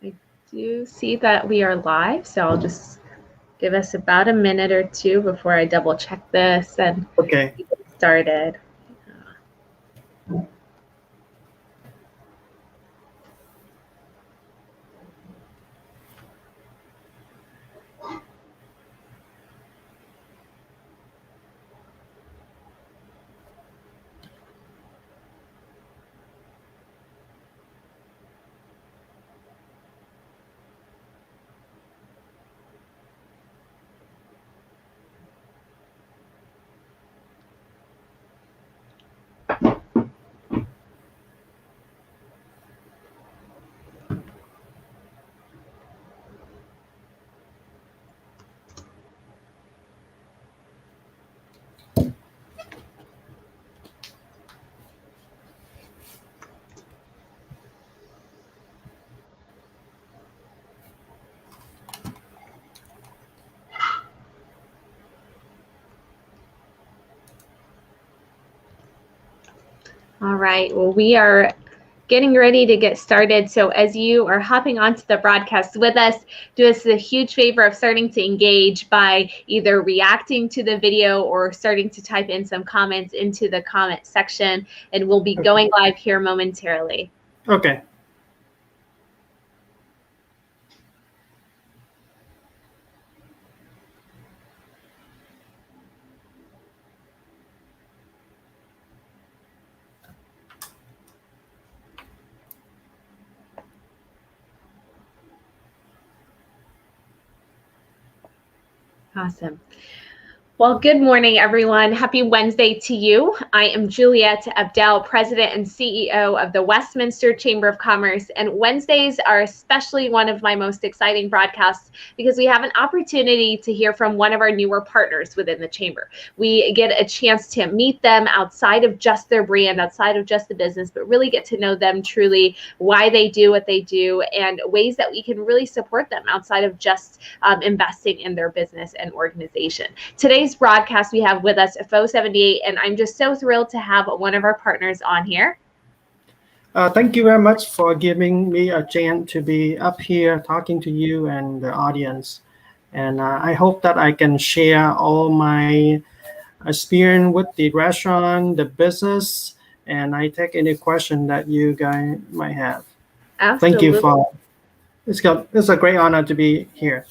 I do see that we are live, so I'll just give us about a minute or two before I double check this and Okay. get started. All right, well, we are getting ready to get started. So as you are hopping onto the broadcast with us, do us a huge favor of starting to engage by either reacting to the video or starting to type in some comments into the comment section, and we'll be going live here momentarily. Okay. Awesome. Well, good morning, everyone. Happy Wednesday to you. I am Juliet Abdel, President and CEO of the Westminster Chamber of Commerce. And Wednesdays are especially one of my most exciting broadcasts because we have an opportunity to hear from one of our newer partners within the Chamber. We get a chance to meet them outside of just their brand, outside of just the business, but really get to know them truly, why they do what they do, and ways that we can really support them outside of just investing in their business and organization. Today's broadcast, we have with us Fo78, and I'm just so thrilled to have one of our partners on here. Thank you very much for giving me a chance to be up here talking to you and the audience. And I hope that I can share all my experience with the restaurant, the business, and I take any question that you guys might have. Absolutely. Thank you for it's a great honor to be here.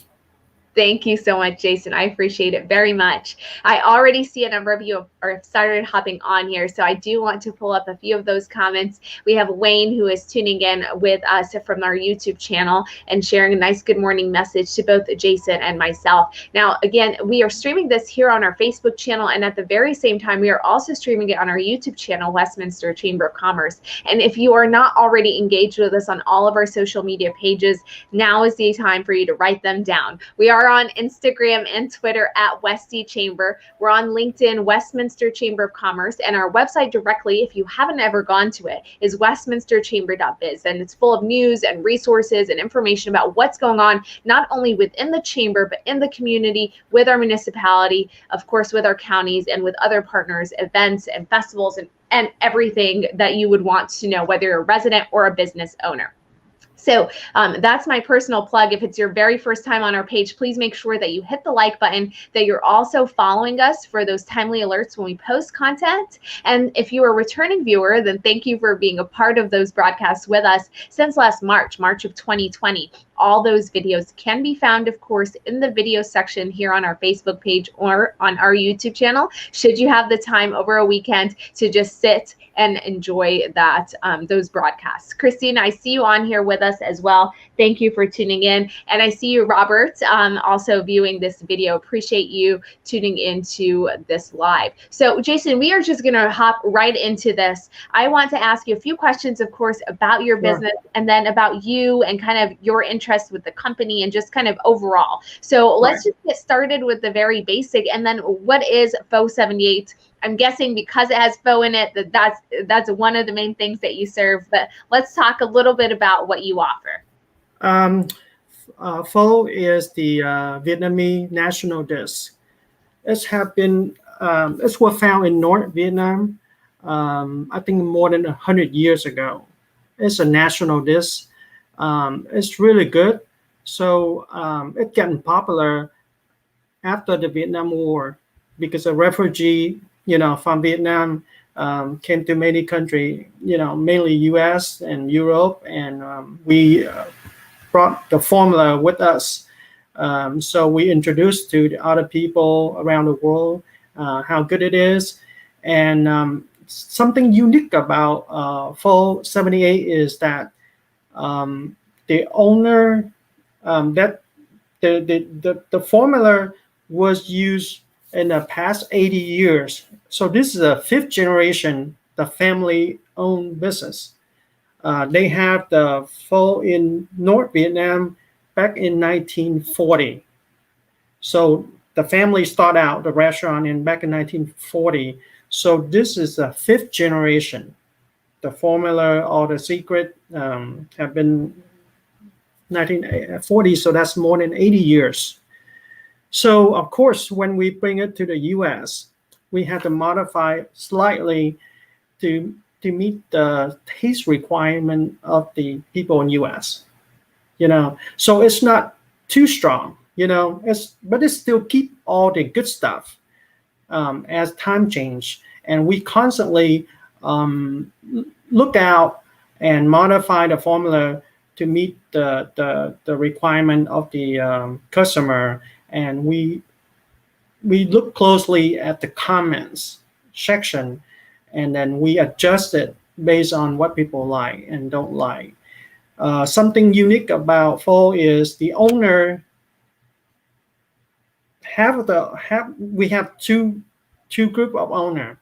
Thank you so much, Jason. I appreciate it very much. I already see a number of you have started hopping on here, so I do want to pull up a few of those comments. We have Wayne, who is tuning in with us from our YouTube channel and sharing a nice good morning message to both Jason and myself. Now, again, we are streaming this here on our Facebook channel, and at the very same time, we are also streaming it on our YouTube channel, Westminster Chamber of Commerce. And if you are not already engaged with us on all of our social media pages, now is the time for you to write them down. We are on Instagram and Twitter at Westy Chamber. We're on LinkedIn, Westminster Chamber of Commerce, and our website directly, if you haven't ever gone to it, is westminsterchamber.biz, and it's full of news and resources and information about what's going on, not only within the chamber, but in the community, with our municipality, of course, with our counties, and with other partners, events and festivals, and everything that you would want to know, whether you're a resident or a business owner. So that's my personal plug. If it's your very first time on our page, please make sure that you hit the like button, that you're also following us for those timely alerts when we post content. And if you are a returning viewer, then thank you for being a part of those broadcasts with us since last March of 2020. All those videos can be found, of course, in the video section here on our Facebook page or on our YouTube channel, should you have the time over a weekend to just sit and enjoy that those broadcasts. Christine, I see you on here with us as well. Thank you for tuning in. And I see you, Robert, also viewing this video. Appreciate you tuning into this live. So Jason, we are just gonna hop right into this. I want to ask you a few questions, of course, about your business, and then about you and kind of your interest with the company and just kind of overall. So let's just get started with the very basic, and then what is Fo78? I'm guessing because it has pho in it, that's one of the main things that you serve. But let's talk a little bit about what you offer. Pho is the Vietnamese national dish. It was found in North Vietnam, I think more than 100 years ago. It's a national dish, It's really good. So it getting popular after the Vietnam War because a refugee, from Vietnam came to many countries, mainly U.S. and Europe, and we brought the formula with us. So we introduced to the other people around the world how good it is. And something unique about Pho 78 is that the owner that the formula was used in the past 80 years. So this is a fifth generation, the family owned business. They have the Pho in North Vietnam back in 1940. So the family started out the restaurant in back in 1940. So this is the fifth generation. The formula or the secret have been 1940, so that's more than 80 years. So of course, when we bring it to the U.S., we have to modify slightly to meet the taste requirement of the people in U.S. So it's not too strong. But it still keep all the good stuff as time change, and we constantly look out and modify the formula to meet the requirement of the customer, and we look closely at the comments section, and then we adjust it based on what people like and don't like. Something unique about Pho is the owner we have two group of owner.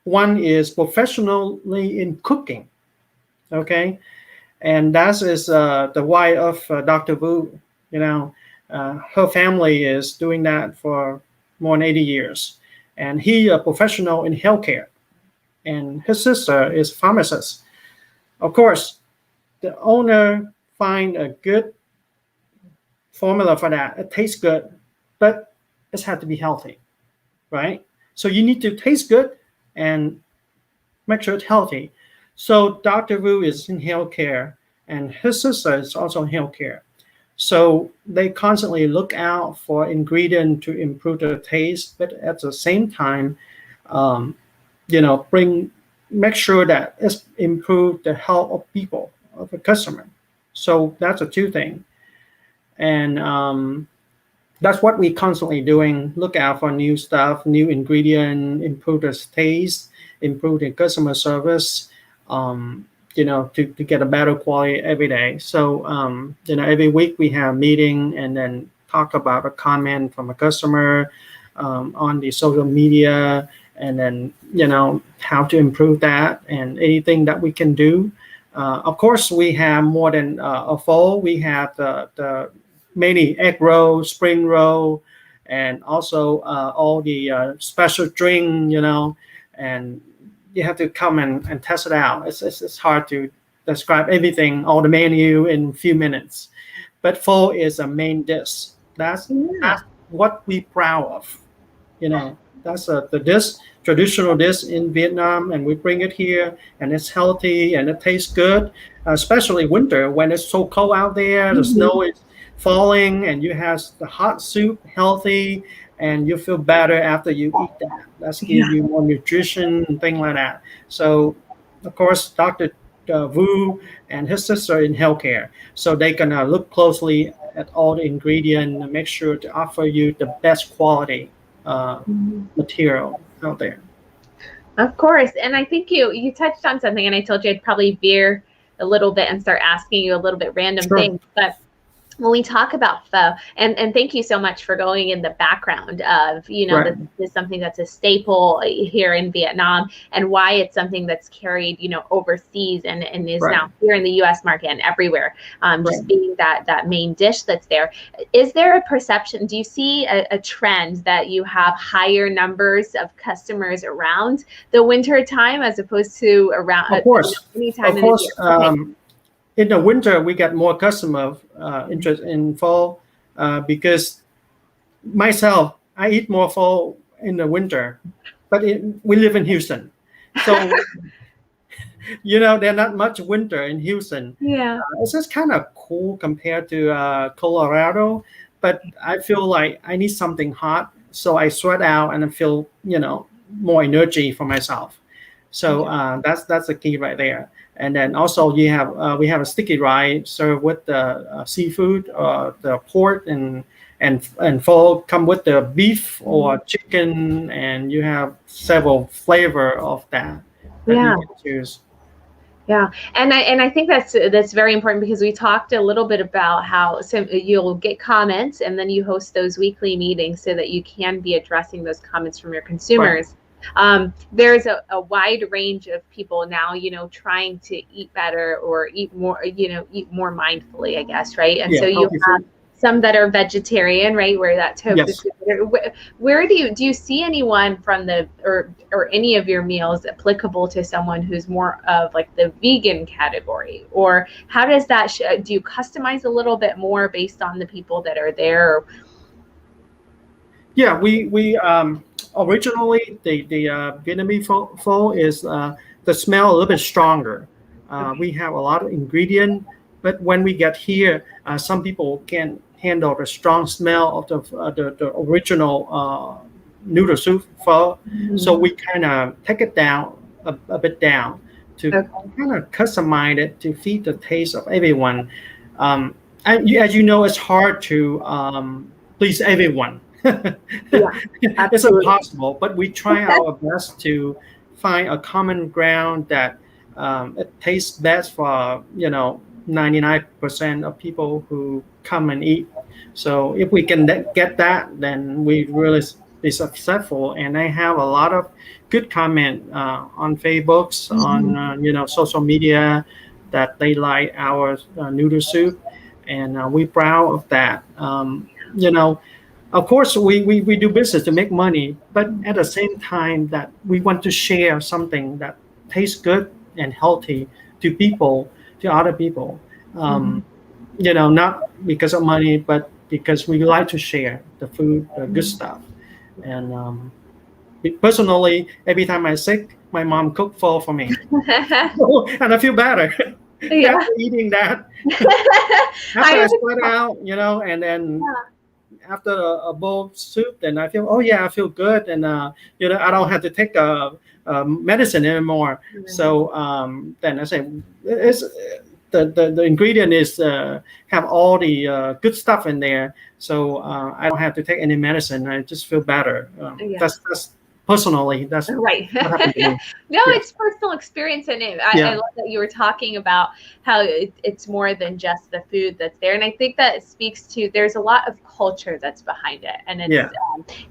One is professionally in cooking, okay, and that is the wife of Dr. Vu. Her family is doing that for more than 80 years, and he a professional in healthcare, and his sister is pharmacist. Of course, the owner find a good formula for that. It tastes good, but it has to be healthy, right? So you need to taste good and make sure it's healthy. So Dr. Vu is in healthcare, and his sister is also in healthcare. So they constantly look out for ingredients to improve the taste, but at the same time, make sure that it's improve the health of people, of the customer. So that's a two thing, and that's what we constantly doing. Look out for new stuff, new ingredient, improve the taste, improve the customer service. To get a better quality every day. So, every week we have a meeting and then talk about a comment from a customer on the social media, and then, how to improve that and anything that we can do. Of course, we have more than a Pho. We have the many egg roll, spring roll, and also all the special drink, and you have to come and test it out. It's hard to describe everything, all the menu in a few minutes. But Pho is a main dish. That's what we proud of. That's the dish, traditional dish in Vietnam, and we bring it here, and it's healthy and it tastes good, especially winter when it's so cold out there. The snow is falling, and you have the hot soup, healthy, and you feel better after you eat that. That's give you more nutrition and things like that. So, of course, Dr. Vu and his sister in healthcare, so they can look closely at all the ingredients and make sure to offer you the best quality material out there. Of course, and I think you touched on something, and I told you I'd probably veer a little bit and start asking you a little bit random things, but when we talk about Pho, and thank you so much for going in the background of, this is something that's a staple here in Vietnam, and why it's something that's carried, overseas and is now here in the U.S. market and everywhere, just being that main dish that's there. Is there a perception, do you see a trend that you have higher numbers of customers around the winter time as opposed to around any time in the year? In the winter, we get more customer interest in Pho because myself, I eat more Pho in the winter, but we live in Houston, so There's not much winter in Houston. Yeah. It's just kind of cool compared to Colorado, but I feel like I need something hot, so I sweat out and I feel more energy for myself. So that's the key right there. And then also we have a sticky rice served with the seafood, the pork and pho come with the beef or chicken, and you have several flavor of that Yeah. you can choose. Yeah, and I think that's very important because we talked a little bit about how you'll get comments and then you host those weekly meetings so that you can be addressing those comments from your consumers. There's a wide range of people now, trying to eat better or eat more mindfully, I guess, right? And so you have some that are vegetarian, right? Where that tofu. Yes. Where do you see anyone from or any of your meals applicable to someone who's more of like the vegan category, or how does that? Do you customize a little bit more based on the people that are there? Yeah, we originally the Vietnamese pho is the smell a little bit stronger. We have a lot of ingredient, but when we get here, some people can't handle the strong smell of the original noodle soup pho. So we kind of take it down a bit down to kind of customize it to fit the taste of everyone. As you know, it's hard to please everyone. It's impossible, but we try our best to find a common ground that it tastes best for 99% of people who come and eat. So if we can get that, then we really be successful. And I have a lot of good comment on Facebooks, on social media, that they like our noodle soup, and we proud of that. Of course, we do business to make money, but at the same time that we want to share something that tastes good and healthy to other people. Not because of money, but because we like to share the food, the good stuff. And personally, every time I'm sick, my mom cooked pho for me, and I feel better after eating that. After I sweat out, and then. After a bowl of soup, then I feel, I feel good, and I don't have to take medicine anymore. So then I say, it's the ingredient is have all the good stuff in there, so I don't have to take any medicine. I just feel better. That's personally, that's right. What happened to me. No, it's personal experience, and I love that you were talking about how it's more than just the food that's there, and I think that speaks to there's a lot of culture that's behind it, and it's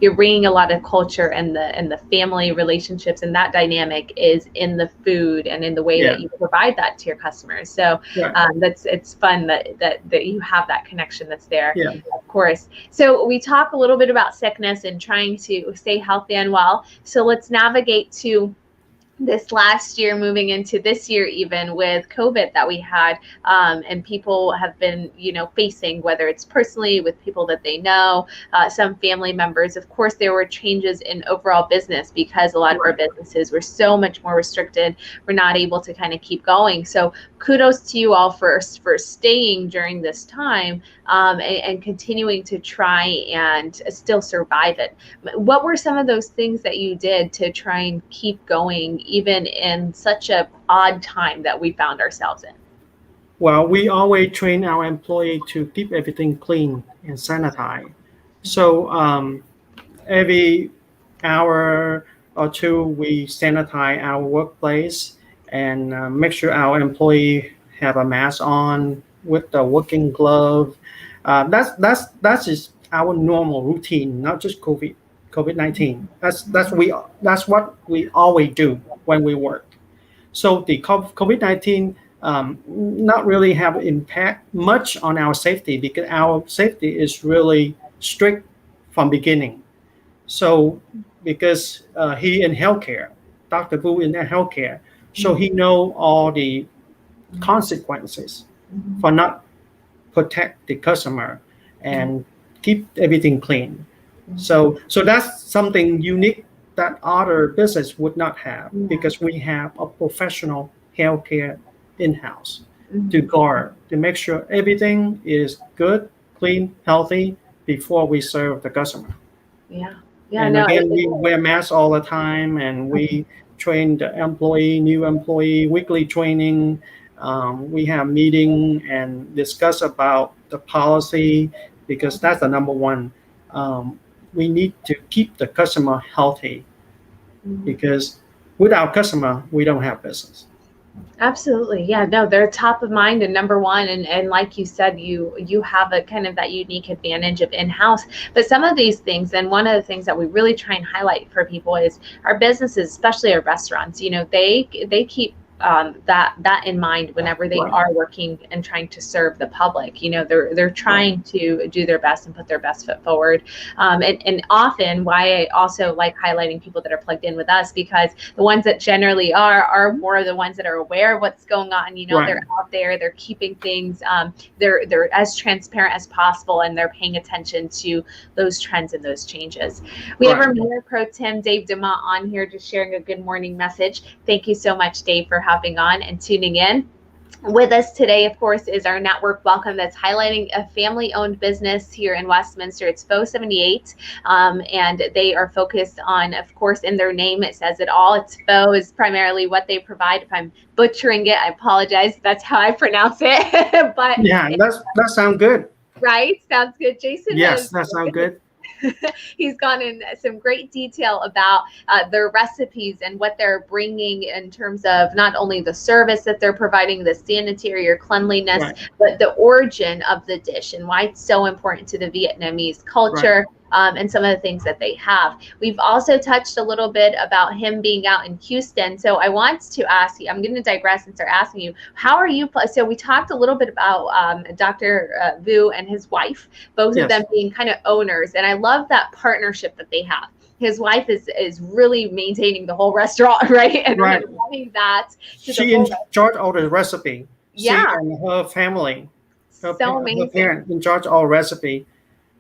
you're bringing a lot of culture and the family relationships, and that dynamic is in the food and in the way that you provide that to your customers. So it's fun that you have that connection that's there, of course. So we talk a little bit about sickness and trying to stay healthy and well. So let's navigate to this last year, moving into this year, even with COVID that we had, and people have been, facing, whether it's personally with people that they know, some family members. Of course, there were changes in overall business because a lot of our businesses were so much more restricted. We're not able to kind of keep going. So kudos to you all for staying during this time and continuing to try and still survive it. What were some of those things that you did to try and keep going, even in such a odd time that we found ourselves in? Well, we always train our employee to keep everything clean and sanitized. So every hour or two, we sanitize our workplace and make sure our employee have a mask on with the working glove. That's just our normal routine, not just COVID-19. That's what we always do when we work. So the COVID-19 not really have impact much on our safety because our safety is really strict from beginning. So because he in healthcare, Dr. Vu in healthcare, so he know all the consequences for not protect the customer and keep everything clean. So that's something unique that other business would not have because we have a professional healthcare in-house to guard, to make sure everything is good, clean, healthy before we serve the customer. Yeah. Yeah. And No. again, we wear masks all the time, and we train the new employee, weekly training. We have meeting and discuss about the policy because that's the number one. We need to keep the customer healthy because without customer, we don't have business. Absolutely. Yeah, no, they're top of mind and number one. And like you said, you have a kind of that unique advantage of in-house. But some of these things, and one of the things that we really try and highlight for people is our businesses, especially our restaurants, they keep that in mind whenever they are working and trying to serve the public. They're trying to do their best and put their best foot forward. And often why I also like highlighting people that are plugged in with us, because the ones that generally are more the ones that are aware of what's going on. They're out there, they're keeping things, they're as transparent as possible, and they're paying attention to those trends and those changes. We have our Mayor Pro Tem Dave DeMont on here just sharing a good morning message. Thank you so much, Dave, for hopping on and tuning in. With us today, of course, is our network welcome that's highlighting a family-owned business here in Westminster. It's Pho 78, and they are focused on, of course, in their name, it says it all. It's Pho is primarily what they provide. If I'm butchering it, I apologize. That's how I pronounce it. But yeah, that sounds good. Right? Sounds good, Jason? Yes, that sounds good. He's gone in some great detail about their recipes and what they're bringing in terms of not only the service that they're providing, the sanitary or cleanliness, but the origin of the dish and why it's so important to the Vietnamese culture. And some of the things that they have. We've also touched a little bit about him being out in Houston. So I want to ask you, I'm going to digress and start asking you, how are you? So we talked a little bit about Dr. Vu and his wife, both of them being kind of owners. And I love that partnership that they have. His wife is really maintaining the whole restaurant, right? And running that. She in charge of the recipe. Yeah. She and her family. Her amazing. Her parents in charge of all recipe.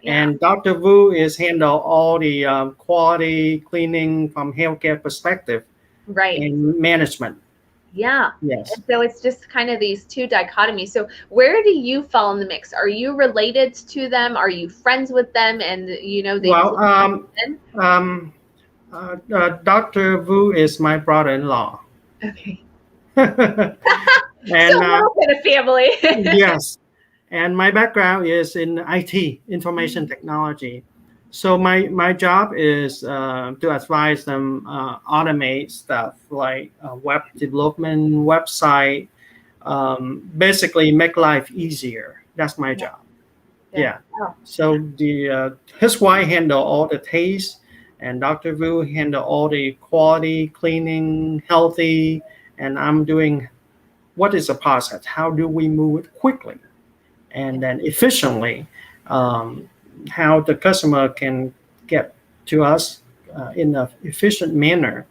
Yeah. And Dr. Vu is handle all the quality cleaning from healthcare perspective, and management. Yeah. Yes. And so it's just kind of these two dichotomies. So where do you fall in the mix? Are you related to them? Are you friends with them? And Dr. Vu is my brother-in-law. Okay. And, so a little bit of family. Yes. And my background is in IT, information technology. So my job is to advise them automate stuff like web development, website, basically make life easier. That's my job. Yeah. Oh. So his wife handle all the taste, and Dr. Vu handle all the quality, cleaning, healthy, and I'm doing what is the process? How do we move it quickly? And then efficiently, how the customer can get to us in an efficient manner.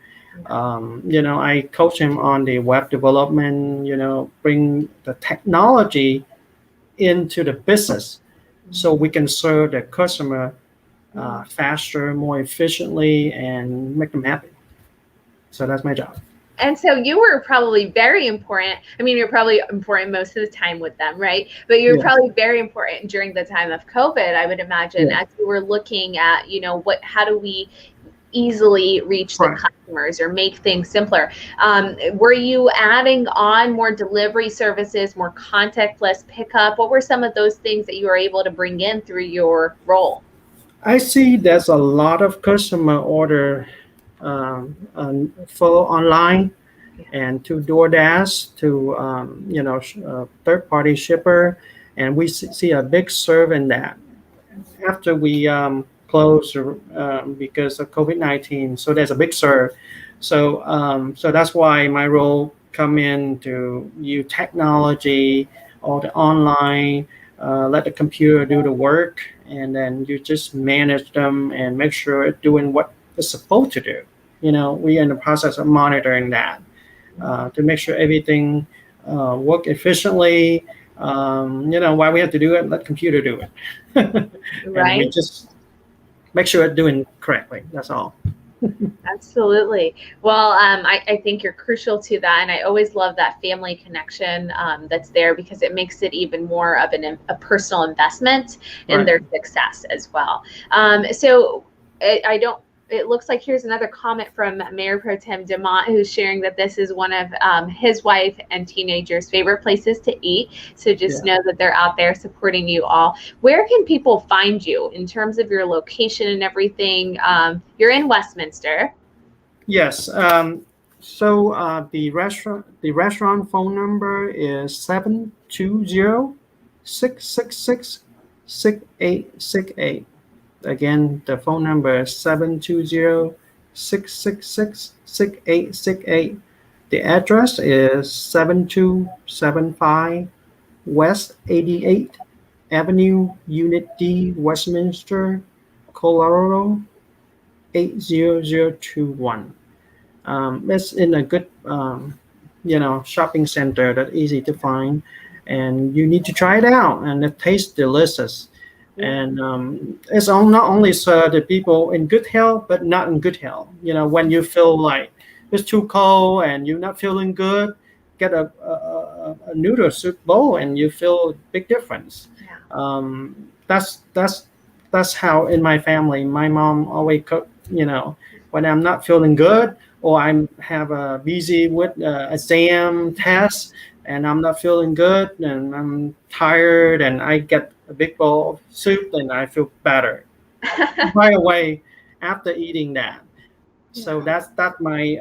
I coach him on the web development, bring the technology into the business so we can serve the customer faster, more efficiently, and make them happy. So that's my job. And so you were probably very important. I mean, you're probably important most of the time with them, right? But you're probably very important during the time of COVID, I would imagine, as you were looking at, how do we easily reach the customers or make things simpler? Were you adding on more delivery services, more contactless pickup? What were some of those things that you were able to bring in through your role? I see there's a lot of customer order for online and to DoorDash, to third-party shipper, and we see a big surge in that after we closed because of COVID-19. So there's a big surge. So that's why my role come in to use technology or the online, let the computer do the work, and then you just manage them and make sure it's doing what it's supposed to do. We are in the process of monitoring that to make sure everything work efficiently. Why we have to do it, let computer do it. And we just make sure it's doing correctly. That's all. Absolutely. Well, I think you're crucial to that. And I always love that family connection that's there because it makes it even more of a personal investment in Right. their success as well. So I don't, it looks like here's another comment from Mayor Pro Tem DeMont, who's sharing that this is one of his wife and teenagers' favorite places to eat. So just know that they're out there supporting you all. Where can people find you in terms of your location and everything? You're in Westminster. Yes. So the restaurant phone number is 720-666-6868. Again, the phone number is 720-666-6868. The address is 7275 West 88th Avenue, Unit D, Westminster, Colorado 80021. It's in a good, shopping center that's easy to find, and you need to try it out. And it tastes delicious. And it's not only served to people in good health, but not in good health. When you feel like it's too cold and you're not feeling good, get a noodle soup bowl and you feel a big difference. That's how in my family, my mom always cook. When I'm not feeling good or I'm have a busy with exam test and I'm not feeling good and I'm tired and I get a big bowl of soup and I feel better right away after eating that. So that's my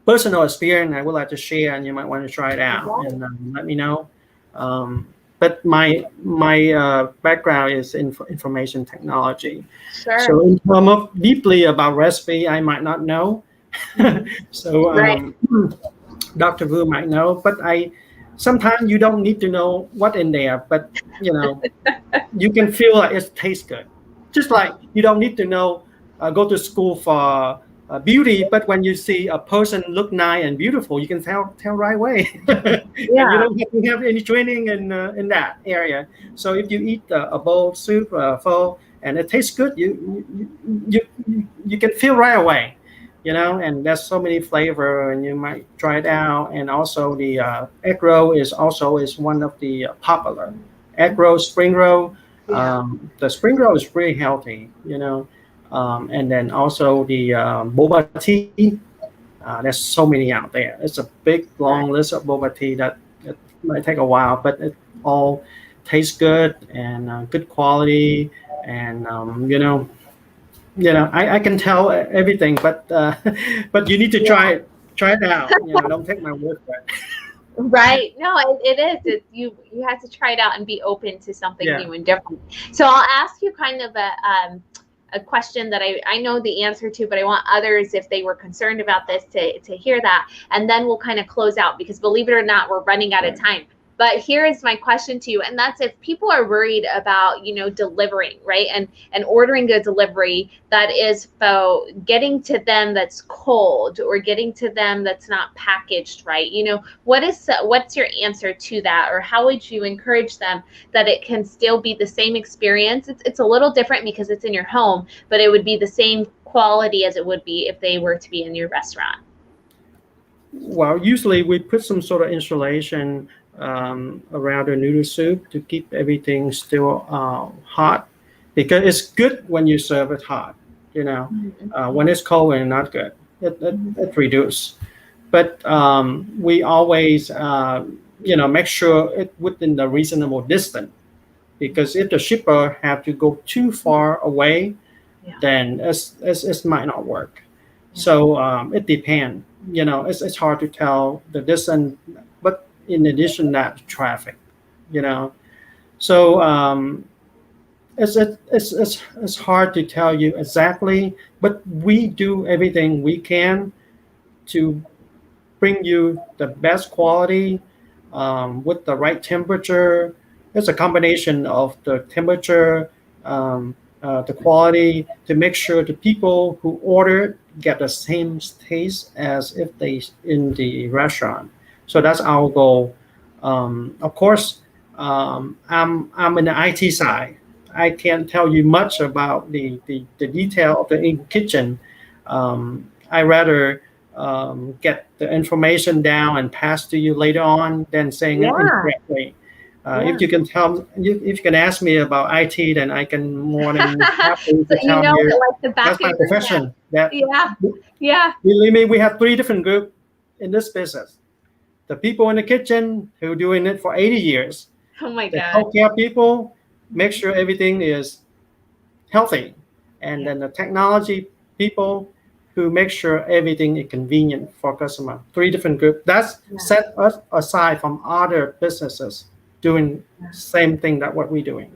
personal experience I would like to share, and you might want to try it out and let me know. But my background is in information technology. Sure. So in terms of deeply about recipe, I might not know. So Dr. Vu might know, but sometimes you don't need to know what in there, but you can feel like it tastes good. Just like you don't need to know, go to school for beauty, but when you see a person look nice and beautiful, you can tell right away. You don't have to have any training in that area. So if you eat a bowl of soup, pho, and it tastes good, you can feel right away. And there's so many flavor, and you might try it out. And also the egg roll is one of the popular egg roll, spring roll. The spring roll is pretty healthy, and then also the boba tea. There's so many out there. It's a big, long list of boba tea that it might take a while, but it all tastes good and good quality. And I can tell everything, but but you need to try it out. Don't take my word for it. Right. No, it is. You have to try it out and be open to something new and different. So I'll ask you kind of a question that I know the answer to, but I want others, if they were concerned about this, to hear that. And then we'll kind of close out because believe it or not, we're running out of time. But here is my question to you, and that's if people are worried about, delivering, right, and ordering a delivery that is getting to them that's cold or getting to them that's not packaged right. What's your answer to that, or how would you encourage them that it can still be the same experience? It's a little different because it's in your home, but it would be the same quality as it would be if they were to be in your restaurant. Well, usually we put some sort of insulation around the noodle soup to keep everything still hot, because it's good when you serve it hot. When it's cold and not good, it reduces. But we always make sure it within the reasonable distance, because if the shipper have to go too far away, then it might not work. So it depends. It's hard to tell the distance, but in addition to that, traffic, so it's hard to tell you exactly, but we do everything we can to bring you the best quality with the right temperature. It's a combination of the temperature, the quality, to make sure the people who order get the same taste as if they in the restaurant. So that's our goal. Of course, I'm in the IT side. I can't tell you much about the detail of the kitchen, I rather get the information down and pass to you later on than saying it Yeah. incorrectly. If you can if you can ask me about IT, then I can more than happy to So you tell know you. it like the back That's of my your hand. profession. That Yeah. believe me, we have 3 different groups in this business. The people in the kitchen who are doing it for 80 years. Oh my The God. healthcare people make sure everything is healthy, and then the technology people who make sure everything is convenient for customer. 3 different groups. That's set us aside from other businesses doing same thing that what we're doing.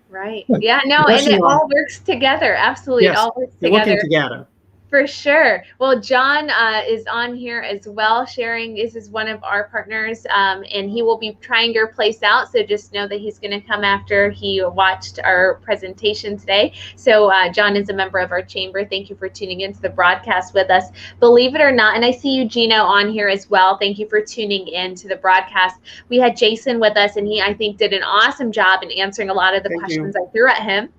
Right. Yeah. No, and it all works together. Absolutely, it all works they're together. working together. For sure. Well, John is on here as well, sharing. This is one of our partners, and he will be trying your place out. So just know that he's going to come after he watched our presentation today. So John is a member of our chamber. Thank you for tuning into the broadcast with us. Believe it or not, and I see you, Gino, on here as well. Thank you for tuning in to the broadcast. We had Jason with us, and he, I think, did an awesome job in answering a lot of the questions I threw at him.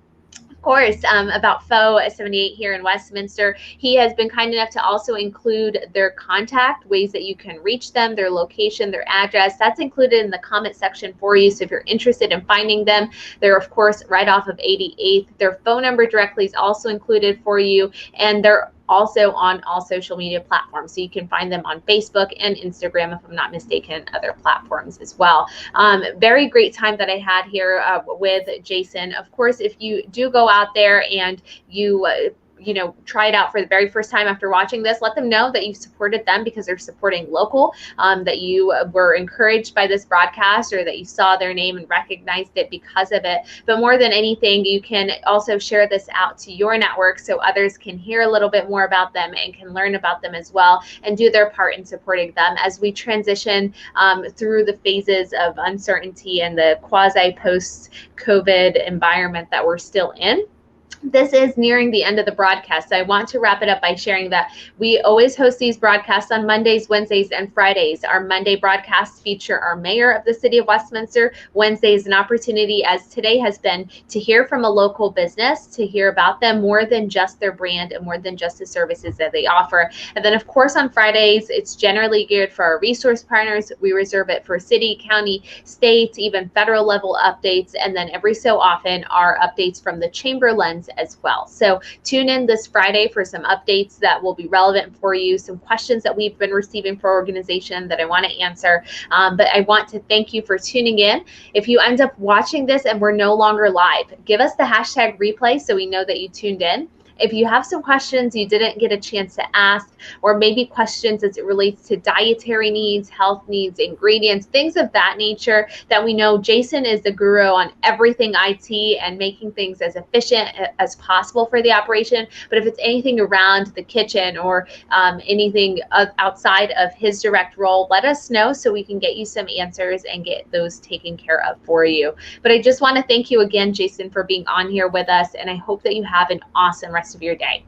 Course, about Faux 78 here in Westminster. He has been kind enough to also include their contact, ways that you can reach them, their location, their address. That's included in the comment section for you. So if you're interested in finding them, they're of course right off of 88th. Their phone number directly is also included for you, and they're also on all social media platforms. So you can find them on Facebook and Instagram, if I'm not mistaken, other platforms as well. Very great time that I had here with Jason. Of course, if you do go out there and you try it out for the very first time after watching this, let them know that you supported them because they're supporting local, that you were encouraged by this broadcast, or that you saw their name and recognized it because of it. But more than anything, you can also share this out to your network so others can hear a little bit more about them and can learn about them as well, and do their part in supporting them as we transition through the phases of uncertainty and the quasi post-COVID environment that we're still in. This is nearing the end of the broadcast. So I want to wrap it up by sharing that we always host these broadcasts on Mondays, Wednesdays, and Fridays. Our Monday broadcasts feature our mayor of the city of Westminster. Wednesday is an opportunity, as today has been, to hear from a local business, to hear about them more than just their brand and more than just the services that they offer. And then, of course, on Fridays, it's generally geared for our resource partners. We reserve it for city, county, state, even federal level updates. And then every so often, our updates from the Chamber Lens as well. So tune in this Friday for some updates that will be relevant for you, some questions that we've been receiving for our organization that I want to answer. But I want to thank you for tuning in. If you end up watching this and we're no longer live, give us the hashtag replay so we know that you tuned in. If you have some questions you didn't get a chance to ask, or maybe questions as it relates to dietary needs, health needs, ingredients, things of that nature, that we know Jason is the guru on everything IT and making things as efficient as possible for the operation. But if it's anything around the kitchen or anything outside of his direct role, let us know so we can get you some answers and get those taken care of for you. But I just want to thank you again, Jason, for being on here with us, and I hope that you have an awesome rest of your day.